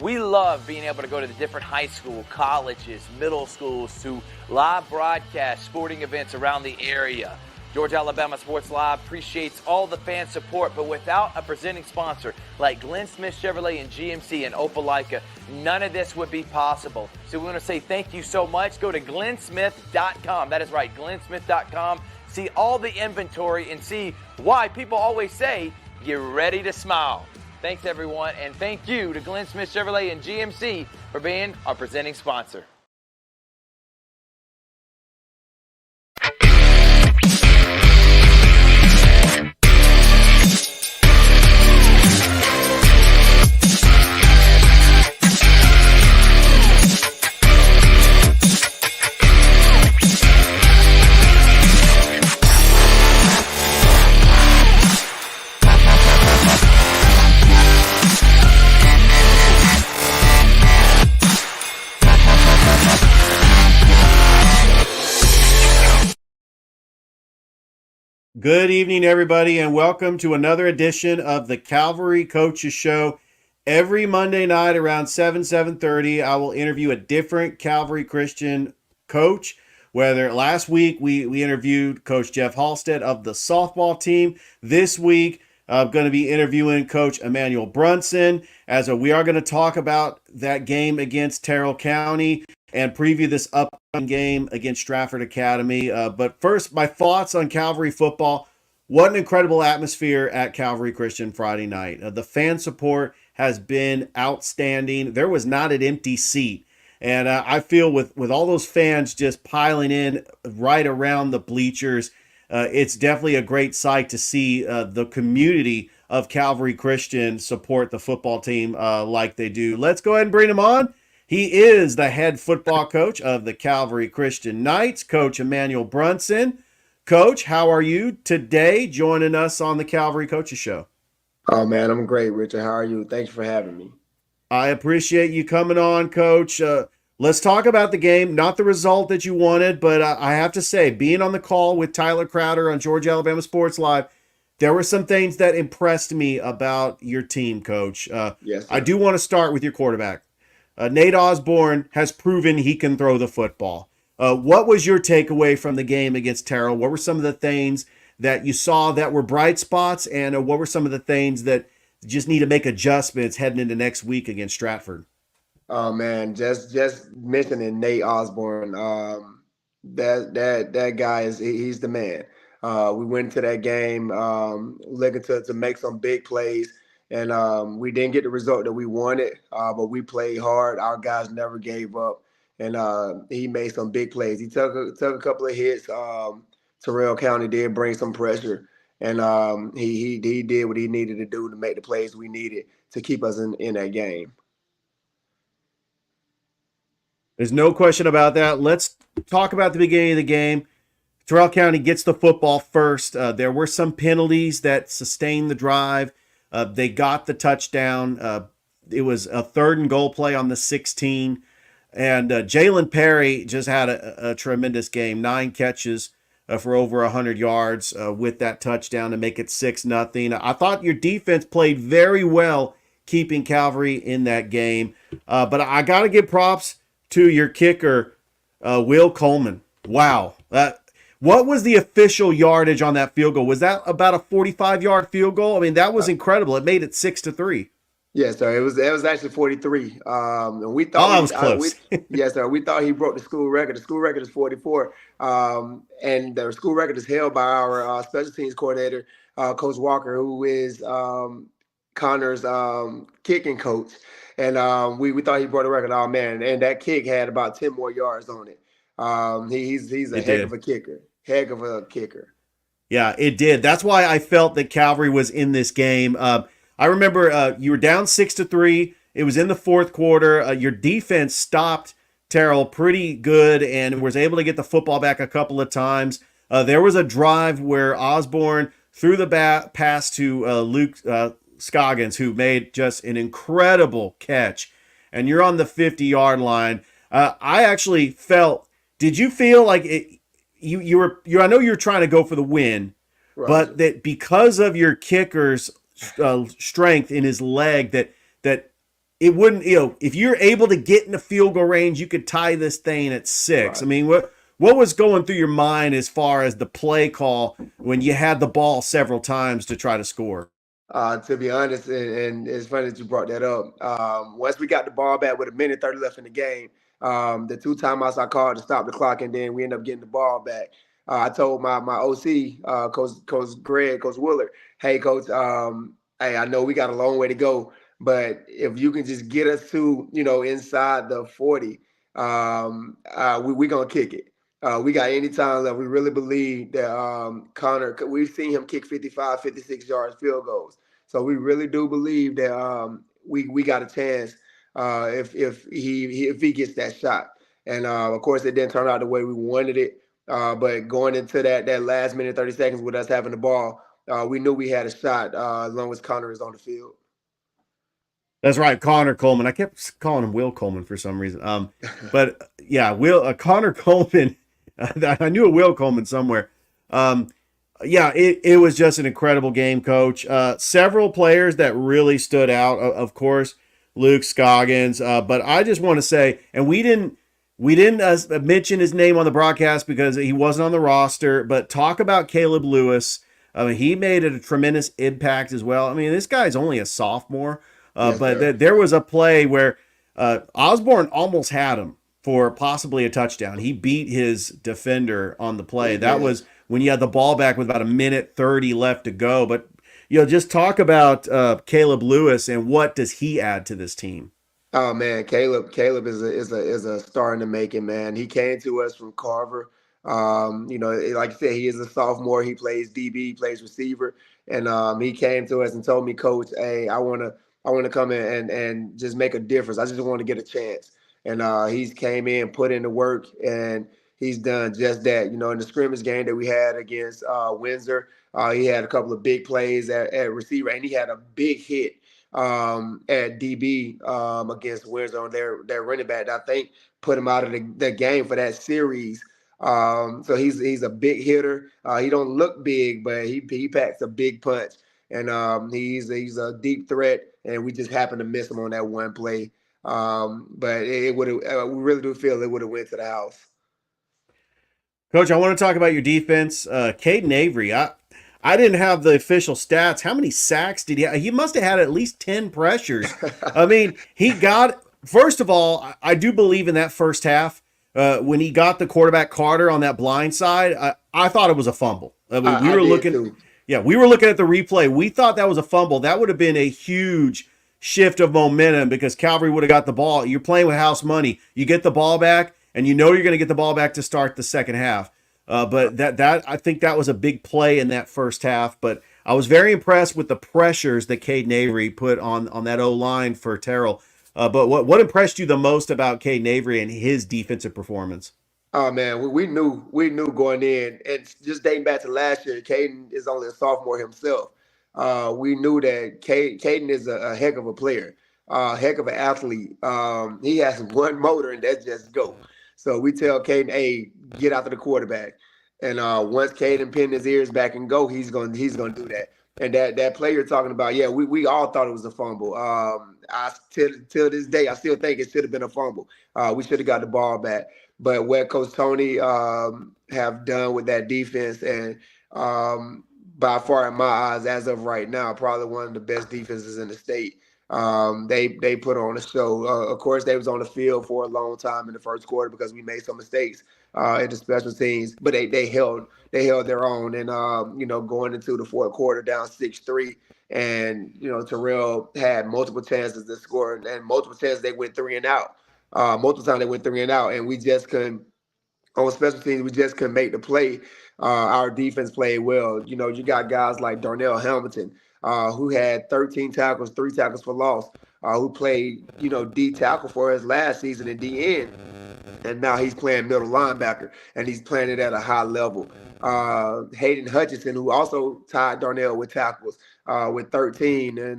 We love being able to go to the different high school, colleges, middle schools to live broadcast sporting events around the area. Georgia Alabama Sports Live appreciates all the fan support, but without a presenting sponsor like Glenn Smith Chevrolet and GMC and Opelika, none of this would be possible. So we want to say thank you so much. Go to glennsmith.com. That is right, glennsmith.com. See all the inventory and see why people always say, get ready to smile. Thanks, everyone, and thank you to Glenn Smith Chevrolet and GMC for being our presenting sponsor. Good evening, everybody, and welcome to another edition of the Calvary Coaches Show. Every Monday night around 7:30, I will interview a different Calvary Christian coach. Whether last week we interviewed Coach Jeff Halstead of the softball team. This week, I'm going to be interviewing Coach Emmanuel Brunson, as we are going to talk about that game against Terrell County and preview this upcoming game against Stratford Academy. But first, my thoughts on Calvary football. What an incredible atmosphere at Calvary Christian Friday night. The fan support has been outstanding. There was not an empty seat. And I feel with all those fans just piling in right around the bleachers, it's definitely a great sight to see the community of Calvary Christian support the football team like they do. Let's go ahead and bring him on. He is the head football coach of the Calvary Christian Knights, Coach Emmanuel Brunson. Coach, how are you today joining us on the Calvary Coaches Show? Oh, man, I'm great, Richard. How are you? Thanks for having me. I appreciate you coming on, Coach. Let's talk about the game, not the result that you wanted, but I have to say, being on the call with Tyler Crowder on Georgia Alabama Sports Live, there were some things that impressed me about your team, Coach. Yes, I do want to start with your quarterback. Nate Osborne has proven he can throw the football. What was your takeaway from the game against Terrell? What were some of the things that you saw that were bright spots, and what were some of the things that just need to make adjustments heading into next week against Stratford? Oh, man, just mentioning Nate Osborne, that guy he's the man. We went into that game looking to make some big plays. And we didn't get the result that we wanted, but we played hard. Our guys never gave up, and he made some big plays. He took a couple of hits. Terrell County did bring some pressure, and he did what he needed to do to make the plays we needed to keep us in that game. There's no question about that. Let's talk about the beginning of the game. Terrell County gets the football first. There were some penalties that sustained the drive. They got the touchdown. It was a 3rd and goal play on the 16. And Jalen Perry just had a tremendous game. 9 catches for over 100 yards with that touchdown to make it 6-0. I thought your defense played very well keeping Calvary in that game. But I got to give props to your kicker, Will Coleman. Wow. What was the official yardage on that field goal? Was that about a 45-yard field goal? I mean, that was incredible. It made it 6-3. Yes, sir. It was actually 43. And we thought that was close. Yes, sir. We thought he broke the school record. The school record is 44. And the school record is held by our special teams coordinator, Coach Walker, who is Connor's kicking coach. And we thought he broke the record. Oh, man. And that kick had about 10 more yards on it. He's a heck of a kicker. Heck of a kicker. Yeah, it did. That's why I felt that Calvary was in this game. I remember you were down 6-3. It was in the 4th quarter. Your defense stopped Terrell pretty good and was able to get the football back a couple of times. There was a drive where Osborne threw the pass to Luke Scoggins, who made just an incredible catch. And you're on the 50-yard line. I actually felt. Did you feel like it? You were. I know you're trying to go for the win, right, but that because of your kicker's strength in his leg, that it wouldn't, if you're able to get in the field goal range, you could tie this thing at 6. Right. I mean, what was going through your mind as far as the play call when you had the ball several times to try to score? To be honest, and it's funny that you brought that up. Once we got the ball back with a minute 30 left in the game, the 2 timeouts I called to stop the clock, and then we ended up getting the ball back. I told my OC, Coach Greg, Coach Willard, hey, Coach, hey, I know we got a long way to go, but if you can just get us to, inside the 40, we going to kick it. We got any time left. We really believe that Connor, we've seen him kick 55, 56 yards field goals. So we really do believe that we got a chance if he gets that shot. And of course, it didn't turn out the way we wanted it. But going into that last minute 30 seconds with us having the ball, we knew we had a shot as long as Connor is on the field. That's right, Connor Coleman. I kept calling him Will Coleman for some reason. But yeah, Connor Coleman. I knew a Will Coleman somewhere. Yeah, it was just an incredible game, Coach. Several players that really stood out. Of course, Luke Scoggins. But I just want to say, and we didn't mention his name on the broadcast because he wasn't on the roster. But talk about Caleb Lewis. I mean, he made a tremendous impact as well. I mean, this guy's only a sophomore. Yes, but there was a play where Osborne almost had him for possibly a touchdown. He beat his defender on the play. That was when you had the ball back with about a minute 30 left to go. But just talk about Caleb Lewis and what does he add to this team? Oh man, Caleb is a star in the making, man. He came to us from Carver. Like I said, he is a sophomore. He plays DB, he plays receiver, and he came to us and told me, Coach, hey, I wanna come in and just make a difference. I just want to get a chance. And he's came in, put in the work, and he's done just that. In the scrimmage game that we had against Windsor, he had a couple of big plays at receiver, and he had a big hit at DB against Windsor on their running back. I think put him out of the game for that series. So he's a big hitter. He don't look big, but he packs a big punch, and he's a deep threat. And we just happened to miss him on that one play. But it would have. We really do feel it would have went to the house. Coach, I want to talk about your defense. Caden Avery. I didn't have the official stats. How many sacks did he have? He must have had at least 10 pressures. I mean, first of all, I do believe in that first half when he got the quarterback Carter on that blind side. I thought it was a fumble. We were looking at the replay. We thought that was a fumble. That would have been a huge shift of momentum because Calvary would have got the ball. You're playing with house money. You get the ball back, and you know you're going to get the ball back to start the second half. But that I think that was a big play in that first half. But I was very impressed with the pressures that Caden Avery put on that O-line for Terrell. But what impressed you the most about Caden Avery and his defensive performance? Oh man, we knew going in, and just dating back to last year, Caden is only a sophomore himself. We knew that Caden is a heck of a player, heck of an athlete. He has one motor, and that's just go. So we tell Caden, hey, get after the quarterback. And once Caden pinned his ears back and go, he's gonna do that. And that play you're talking about, yeah, we all thought it was a fumble. Till this day, I still think it should have been a fumble. We should have got the ball back. But what Coach Tony have done with that defense, and by far in my eyes, as of right now, probably one of the best defenses in the state. They put on a show. Of course, they was on the field for a long time in the first quarter because we made some mistakes in the special teams, but they held their own. And going into the fourth quarter down 6-3, and Terrell had multiple chances to score, and multiple chances they went 3 and out. Multiple times they went 3 and out, and we just couldn't. On special teams, we just couldn't make the play. Our defense played well. You got guys like Darnell Hamilton, who had 13 tackles, 3 tackles for loss, who played, D tackle for us last season in D end. And now he's playing middle linebacker, and he's playing it at a high level. Hayden Hutchinson, who also tied Darnell with tackles with 13. And,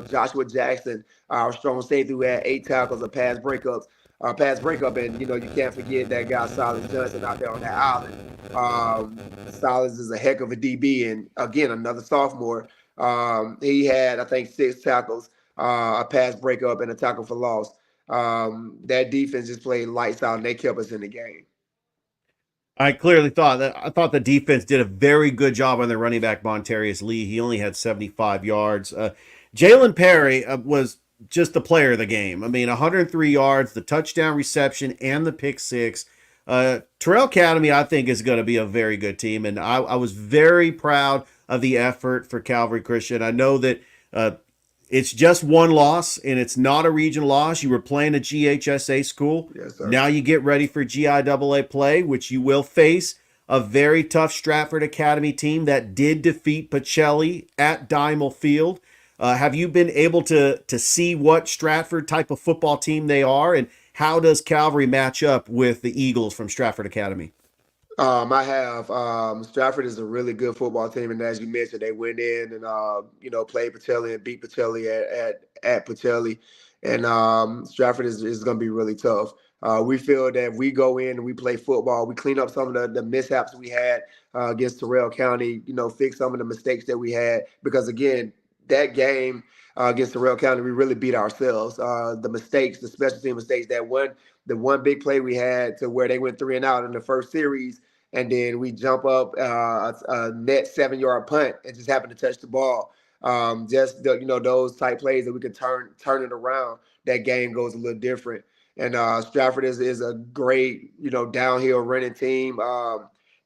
Joshua Jackson, our strong safety, who had 8 tackles, a pass breakup. And you can't forget that guy Silas Johnson out there on that island. Silas is a heck of a DB, and again another sophomore. He had I think 6 tackles, a pass breakup, and a tackle for loss. That defense just played lights out, and they kept us in the game. I thought the defense did a very good job on their running back Montarius Lee. He only had 75 yards. Jalen Perry was just the player of the game. I mean, 103 yards, the touchdown reception, and the pick six. Terrell Academy, I think, is going to be a very good team, and I was very proud of the effort for Calvary Christian. I know that it's just one loss, and it's not a regional loss. You were playing a GHSA school. Yes, sir. Now you get ready for GIAA play, which you will face a very tough Stratford Academy team that did defeat Pacelli at Dimal Field. Have you been able to see what Stratford type of football team they are, and how does Calvary match up with the Eagles from Stratford Academy? I have. Stratford is a really good football team, and as you mentioned, they went in and played Pacelli and beat Pacelli at Pacelli, and Stratford is going to be really tough. We feel that if we go in and we play football, we clean up some of the mishaps we had against Terrell County. Fix some of the mistakes that we had, because again, that game against Terrell County, we really beat ourselves. The mistakes, the special team mistakes, the one big play we had to where they went 3-and-out in the first series, and then we jump up a net 7-yard punt and just happen to touch the ball. Those type plays that we can turn it around. That game goes a little different. And Stratford is a great downhill running team.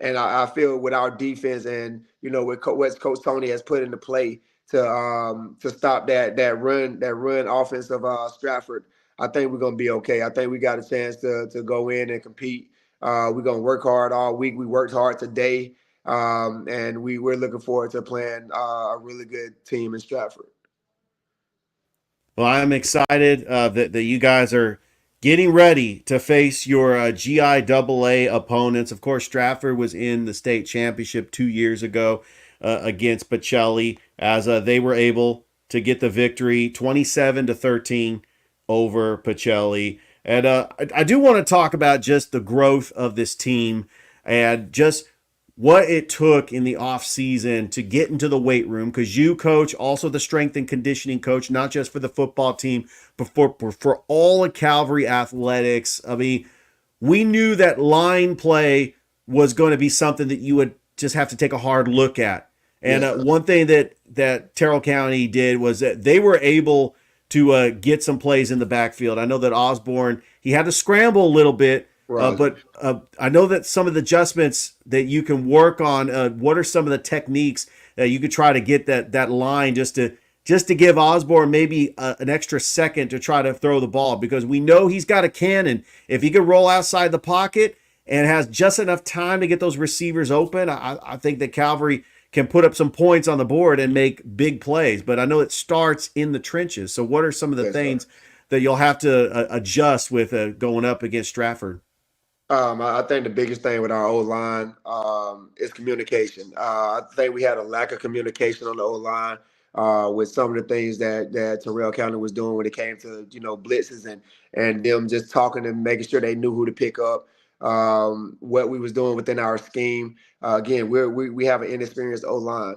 And I feel with our defense and what Coach Tony has put into play to stop that run offense of Stratford, I think we're gonna be okay. I think we got a chance to go in and compete. We're gonna work hard all week. We worked hard today, and we're looking forward to playing a really good team in Stratford. Well, I'm excited that you guys are getting ready to face your GIAA opponents. Of course, Stratford was in the state championship 2 years ago against Pacelli, as they were able to get the victory 27-13 over Pacelli. And I do want to talk about just the growth of this team and just what it took in the off season to get into the weight room, because you coach also the strength and conditioning coach, not just for the football team, but for all of Calvary athletics. I mean, we knew that line play was going to be something that you would just have to take a hard look at. And one thing that Terrell County did was that they were able to get some plays in the backfield. I know that Osborne, he had to scramble a little bit, right. But I know that some of the adjustments that you can work on, what are some of the techniques that you could try to get that line just to give Osborne maybe an extra second to try to throw the ball, because we know he's got a cannon. If he can roll outside the pocket and has just enough time to get those receivers open, I think that Calvary can put up some points on the board and make big plays. But I know it starts in the trenches. So what are some of the things that you'll have to adjust with going up against Stratford? I think the biggest thing with our O-line is communication. I think we had a lack of communication on the O-line with some of the things that Terrell County was doing when it came to blitzes and them just talking and making sure they knew who to pick up. What we was doing within our scheme. Again, we have an inexperienced O-line.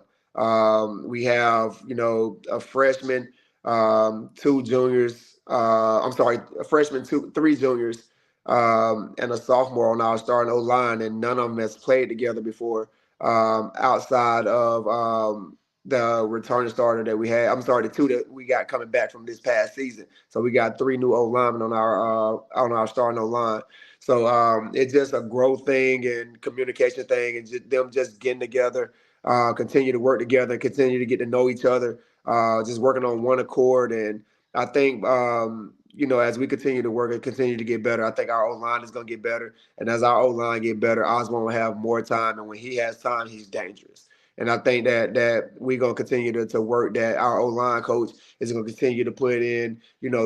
We have a freshman, 2 juniors. A freshman, 3 juniors. And a sophomore on our starting O-line, and none of them has played together before outside of the returning starter that we had. I'm sorry, the 2 that we got coming back from this past season. So we got 3 new O-linemen on our starting O-line. So it's just a growth thing and communication thing, and them just getting together, continue to work together, continue to get to know each other, just working on one accord. And I think as we continue to work and continue to get better, I think our O-line is going to get better. And as our O-line get better, Osborne will have more time. And when he has time, he's dangerous. And I think that we're going to continue to work, that our O-line coach is going to continue to put in,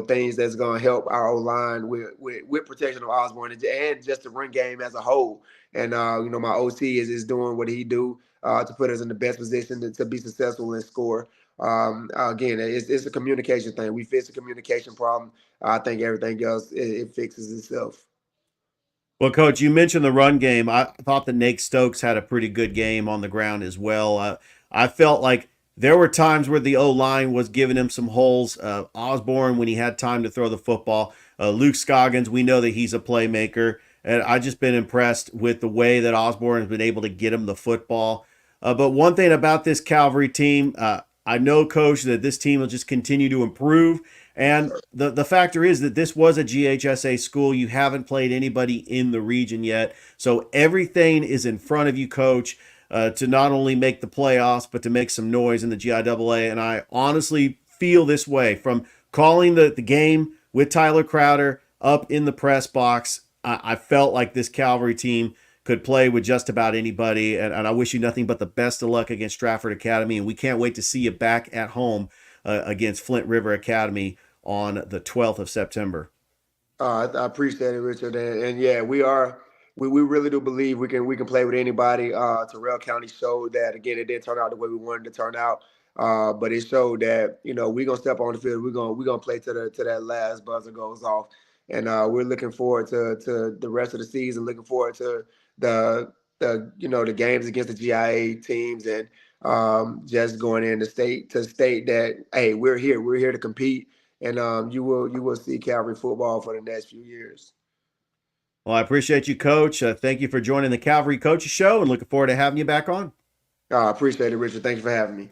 things that's going to help our O-line with protection of Osborne and just the run game as a whole. And, my OC is doing what he do to put us in the best position to be successful and score. Again, it's a communication thing. We fix a communication problem. I think everything else, it fixes itself. Well, Coach, you mentioned the run game. I thought that Nate Stokes had a pretty good game on the ground as well. I felt like there were times where the O-line was giving him some holes. Osborne, when he had time to throw the football. Luke Scoggins, we know that he's a playmaker. And I've just been impressed with the way that Osborne has been able to get him the football. But one thing about this Calvary team, I know, Coach, that this team will just continue to improve. And the factor is that this was a GHSA school. You haven't played anybody in the region yet. So everything is in front of you, Coach, to not only make the playoffs, but to make some noise in the GIAA. And I honestly feel this way from calling the game with Tyler Crowder up in the press box. I felt like this Calvary team could play with just about anybody, and I wish you nothing but the best of luck against Stratford Academy, and we can't wait to see you back at home against Flint River Academy on the 12th of September. I appreciate it, Richard, and yeah, we really do believe we can play with anybody. Terrell County showed that again. It didn't turn out the way we wanted to turn out, but it showed that we're gonna step on the field. We're gonna play to that last buzzer goes off. And we're looking forward to the rest of the season. Looking forward to the games against the GIA teams, and just going in to state that hey, we're here. We're here to compete, and you will see Calvary football for the next few years. Well, I appreciate you, Coach. Thank you for joining the Calvary Coaches Show, and looking forward to having you back on. I appreciate it, Richard. Thank you for having me.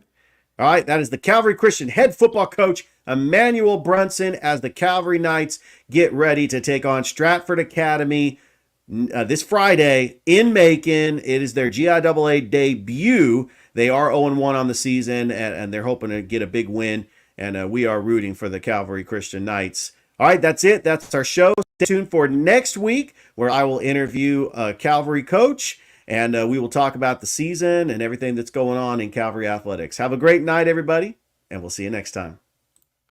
All right, that is the Calvary Christian head football coach, Emmanuel Brunson, as the Calvary Knights get ready to take on Stratford Academy this Friday in Macon. It is their GIAA debut. They are 0-1 on the season, and they're hoping to get a big win, and we are rooting for the Calvary Christian Knights. All right, that's it. That's our show. Stay tuned for next week, where I will interview a Calvary coach, and we will talk about the season and everything that's going on in Calvary athletics. Have a great night, everybody, and we'll see you next time.